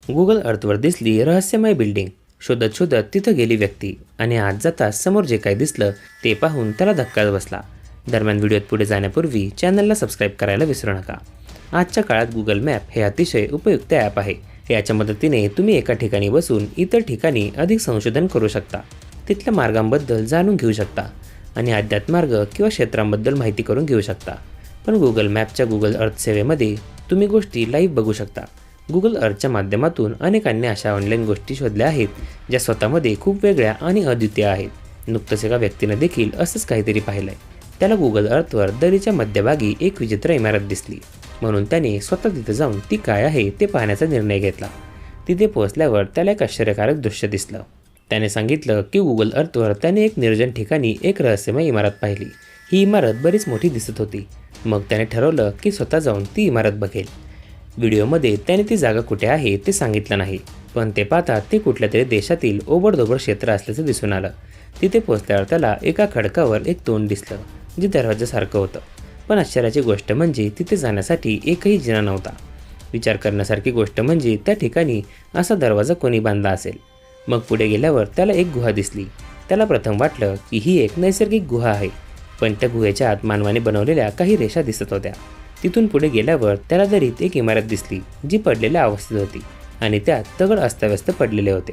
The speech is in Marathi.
गुगल अर्थवर दिसली रहस्यमय बिल्डिंग. शोधत शोधत तिथं गेली व्यक्ती आणि आत जाताच समोर जे काही दिसलं ते पाहून त्याला धक्काच बसला. दरम्यान व्हिडिओत पुढे जाण्यापूर्वी चॅनलला सबस्क्राईब करायला विसरू नका. आजच्या काळात गुगल मॅप हे अतिशय उपयुक्त ॲप आहे. याच्या मदतीने तुम्ही एका ठिकाणी बसून इतर ठिकाणी अधिक संशोधन करू शकता, तिथल्या मार्गांबद्दल जाणून घेऊ शकता आणि अज्ञात मार्ग किंवा क्षेत्रांबद्दल माहिती करून घेऊ शकता. पण गुगल मॅपच्या गुगल अर्थ सेवेमध्ये तुम्ही गोष्टी लाईव्ह बघू शकता. गुगल अर्थच्या माध्यमातून अनेकांनी अशा ऑनलाईन गोष्टी शोधल्या आहेत ज्या स्वतःमध्ये खूप वेगळ्या आणि अद्वितीय आहेत. नुकतंच एका व्यक्तीनं देखील असंच काहीतरी पाहिलंय. त्याला गुगल अर्थवर दरीच्या मध्यभागी एक विचित्र इमारत दिसली, म्हणून त्याने स्वतः तिथे जाऊन ती काय आहे ते पाहण्याचा निर्णय घेतला. तिथे पोहोचल्यावर त्याला एक आश्चर्यकारक दृश्य दिसलं. त्याने सांगितलं की गुगल अर्थवर त्याने एक निर्जन ठिकाणी एक रहस्यमय इमारत पाहिली. ही इमारत बरीच मोठी दिसत होती. मग त्याने ठरवलं की स्वतः जाऊन ती इमारत बघेल. व्हिडिओमध्ये त्याने ती जागा कुठे आहे ते सांगितलं नाही, पण ते पाहता ते कुठल्या तरी देशातील ओबडधोबड क्षेत्र असल्याचं दिसून आलं. तिथे पोहोचल्यावर त्याला एका खडकावर एक तोंड दिसलं जे दरवाजासारखं होतं. पण आश्चर्याची गोष्ट म्हणजे तिथे जाण्यासाठी एकही जिना नव्हता. विचार करण्यासारखी गोष्ट म्हणजे त्या ठिकाणी असा दरवाजा कोणी बांधला असेल. मग पुढे गेल्यावर त्याला एक गुहा दिसली. त्याला प्रथम वाटलं की ही एक नैसर्गिक गुहा आहे, पण त्या गुहेच्या आत मानवाने बनवलेल्या काही रेषा दिसत होत्या. तिथून पुढे गेल्यावर त्याला दरीत एक इमारत दिसली जी पडलेल्या अवस्थेत होती आणि त्यात दगड अस्ताव्यस्त पडलेले होते.